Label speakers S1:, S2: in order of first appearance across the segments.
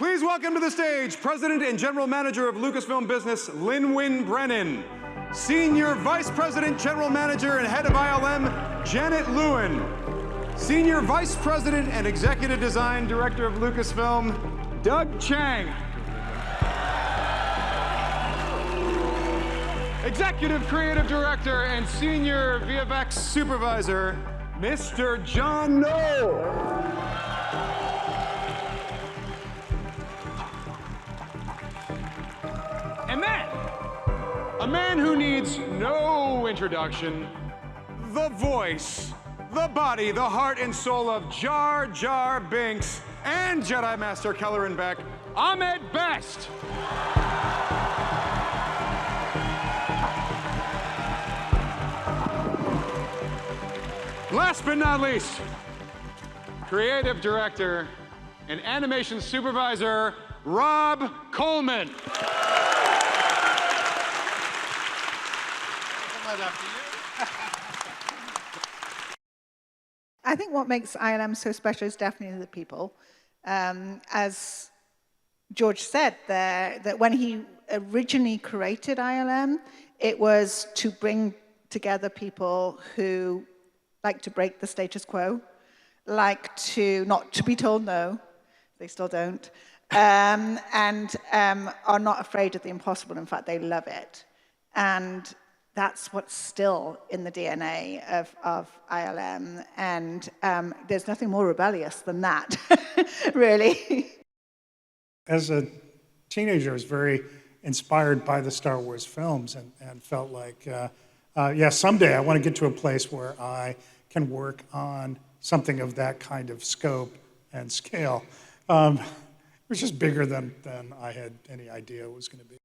S1: Please welcome to the stage President and General Manager of Lucasfilm Business, Lewin Brennan. Senior Vice President, General Manager, and Head of ILM, Janet Lewin. Senior Vice President and Executive Design Director of Lucasfilm, Doug Chang. Executive Creative Director and Senior VFX Supervisor, Mr. John Knoll. And then, a man who needs no introduction, the voice, the body, the heart and soul of Jar Jar Binks and Jedi Master Kelleran Beck, Ahmed Best. Last but not least, Creative Director and Animation Supervisor, Rob Coleman.
S2: I think what makes ILM so special is definitely the people. As George said there, that when he originally created ILM, it was to bring together people who like to break the status quo, like to not to be told no, they still don't, and are not afraid of the impossible. In fact, they love it. And that's what's still in the DNA of ILM, and there's nothing more rebellious than that, really.
S3: As a teenager, I was very inspired by the Star Wars films and felt like, yeah, someday I want to get to a place where I can work on something of that kind of scope and scale. It was just bigger than I had any idea it was going to be.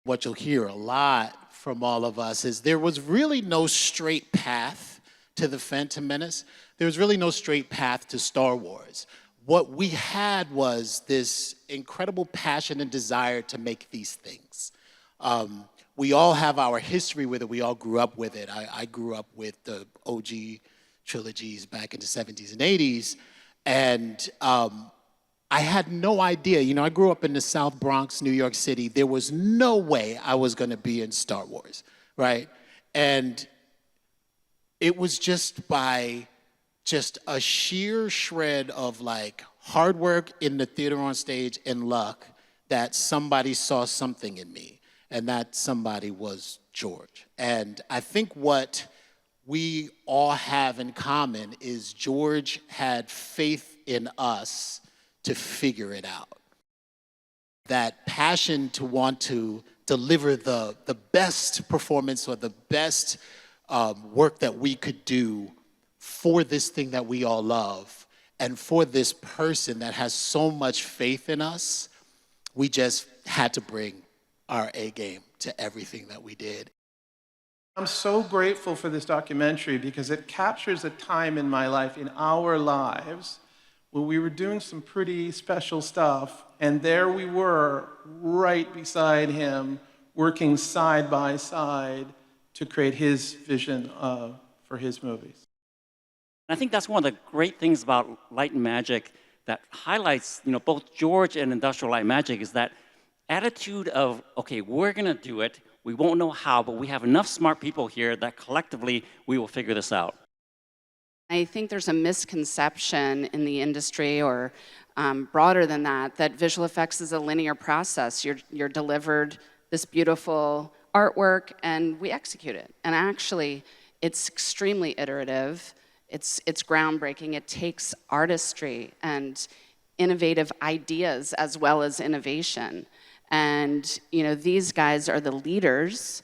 S4: What you'll hear a lot from all of us is there was really no straight path to the Phantom Menace. There was really no straight path to Star Wars. What we had was this incredible passion and desire to make these things. We all have our history with it. We all grew up with it. I grew up with the OG trilogies back in the 70s and 80s. And I had no idea. You know, I grew up in the South Bronx, New York City. There was no way I was going to be in Star Wars, right? And it was just by just a sheer shred of like hard work in the theater on stage and luck that somebody saw something in me. And that somebody was George. And I think what we all have in common is George had faith in us to figure it out. That passion to want to deliver the best performance or the best work that we could do for this thing that we all love and for this person that has so much faith in us, we just had to bring our A game to everything that we did.
S5: I'm so grateful for this documentary because it captures a time in my life, in our lives, where we were doing some pretty special stuff, and there we were, right beside him, working side by side to create his vision for his movies.
S6: I think that's one of the great things about Light and Magic that highlights, you know, both George and Industrial Light and Magic is that attitude of, okay, we're gonna do it, we won't know how, but we have enough smart people here that collectively we will figure this out.
S7: I think there's a misconception in the industry, or broader than that, that visual effects is a linear process. You're delivered this beautiful artwork and we execute it. And actually, it's extremely iterative, it's groundbreaking, it takes artistry and innovative ideas as well as innovation. And you know, these guys are the leaders,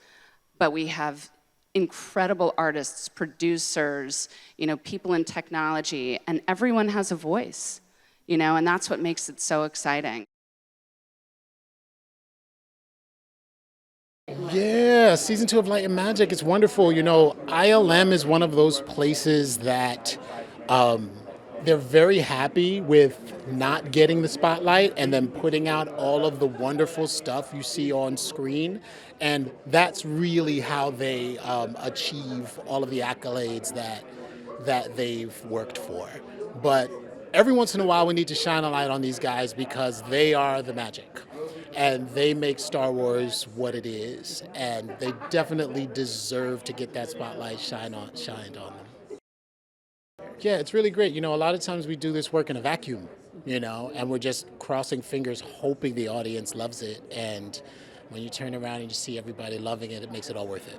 S7: but we have incredible artists, producers, you know, people in technology, and everyone has a voice, you know, and that's what makes it so exciting.
S4: Yeah, season 2 of Light and Magic is wonderful. You know, ILM is one of those places that they're very happy with not getting the spotlight and then putting out all of the wonderful stuff you see on screen. And that's really how they achieve all of the accolades that they've worked for. But every once in a while we need to shine a light on these guys because they are the magic. And they make Star Wars what it is. And they definitely deserve to get that spotlight shined on them. Yeah, it's really great. A lot of times we do this work in a vacuum, and we're just crossing fingers hoping the audience loves it. And when you turn around and you see everybody loving it, it makes it all worth it.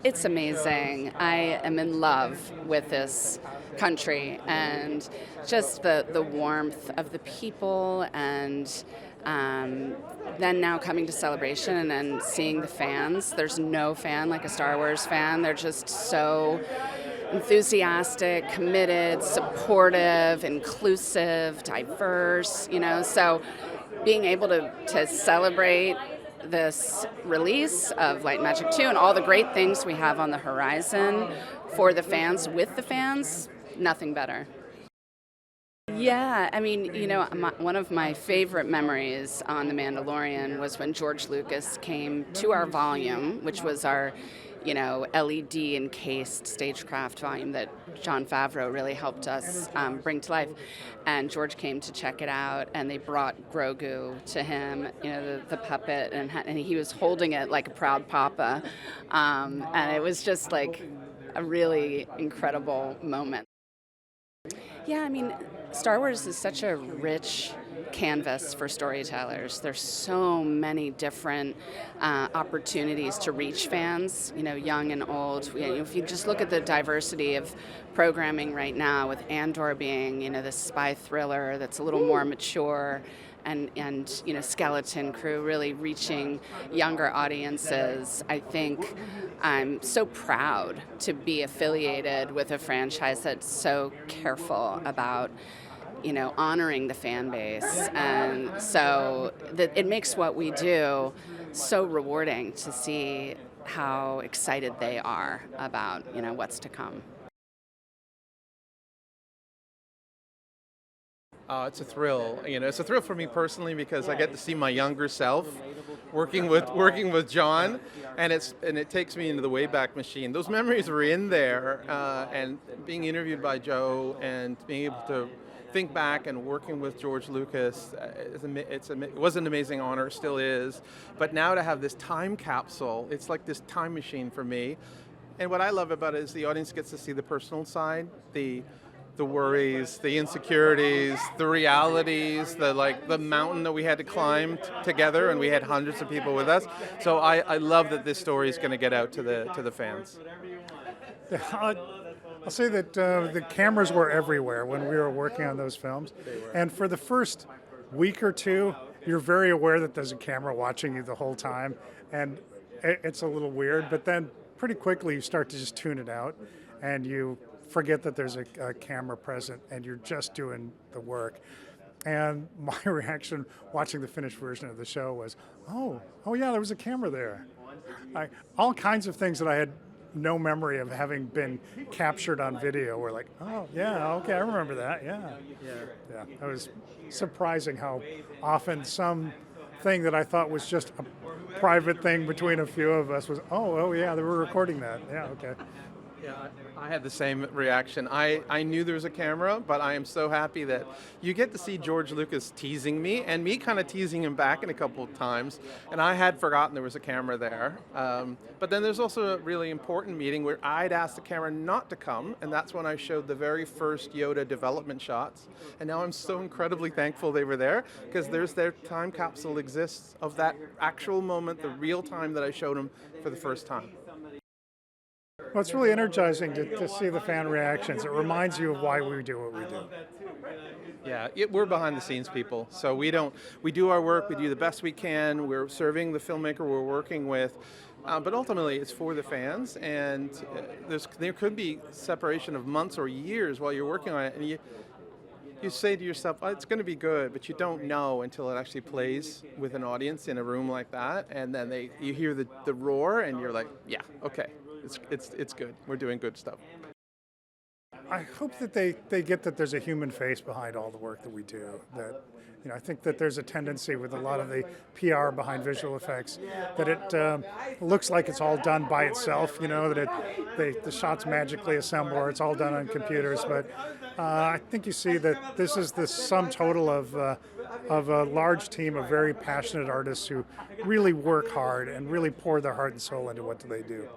S7: It's amazing. I am in love with this country and just the warmth of the people, and then now coming to Celebration and then seeing the fans. There's no fan like a Star Wars fan. They're just so enthusiastic, committed, supportive, inclusive, diverse, so being able to celebrate this release of Light and Magic 2 and all the great things we have on the horizon for the fans, with the fans, nothing better. Yeah, I mean, one of my favorite memories on The Mandalorian was when George Lucas came to our volume, which was our LED encased stagecraft volume that Jon Favreau really helped us bring to life. And George came to check it out, and they brought Grogu to him, the puppet, and he was holding it like a proud papa. And it was just like a really incredible moment. Yeah, I mean, Star Wars is such a rich canvas for storytellers. There's so many different opportunities to reach fans, young and old. If you just look at the diversity of programming right now, with Andor being, this spy thriller that's a little more mature, and Skeleton Crew really reaching younger audiences. I think I'm so proud to be affiliated with a franchise that's so careful about honoring the fan base, and so that it makes what we do so rewarding to see how excited they are about what's to come.
S5: It's a thrill. It's a thrill for me personally because I get to see my younger self working with John, and it takes me into the Wayback Machine. Those memories were in there, and being interviewed by Joe and being able to think back and working with George Lucas, it was an amazing honor, still is. But now to have this time capsule, it's like this time machine for me. And what I love about it is the audience gets to see the personal side, the worries, the insecurities, the realities, the mountain that we had to climb together, and we had hundreds of people with us. So I love that this story is going to get out to the fans.
S3: I'll say that the cameras were everywhere when we were working on those films. And for the first week or two, you're very aware that there's a camera watching you the whole time. And it's a little weird, but then pretty quickly you start to just tune it out, and you forget that there's a camera present, and you're just doing the work. And my reaction watching the finished version of the show was, oh yeah, there was a camera there. All kinds of things that I had no memory of having been captured on video were like, oh yeah, okay, I remember that, yeah. It was surprising how often some thing that I thought was just a private thing between a few of us was, oh yeah, they were recording that, yeah, okay.
S5: Yeah, I had the same reaction. I knew there was a camera, but I am so happy that you get to see George Lucas teasing me, and me kind of teasing him back in a couple of times, and I had forgotten there was a camera there. But then there's also a really important meeting where I'd asked the camera not to come, and that's when I showed the very first Yoda development shots. And now I'm so incredibly thankful they were there, because their time capsule exists of that actual moment, the real time that I showed him for the first time.
S3: Well, it's really energizing to see the fan reactions. It reminds you of why we do what we do.
S5: Yeah, we're behind the scenes people. So we do our work, we do the best we can, we're serving the filmmaker we're working with, but ultimately it's for the fans, and there could be separation of months or years while you're working on it, and you say to yourself, oh, it's going to be good, but you don't know until it actually plays with an audience in a room like that, and then you hear the roar, and you're like, yeah, okay. It's good. We're doing good stuff.
S3: I hope that they get that there's a human face behind all the work that we do. That, I think that there's a tendency with a lot of the PR behind visual effects that it looks like it's all done by itself. That the shots magically assemble, or it's all done on computers. But I think you see that this is the sum total of a large team of very passionate artists who really work hard and really pour their heart and soul into what they do.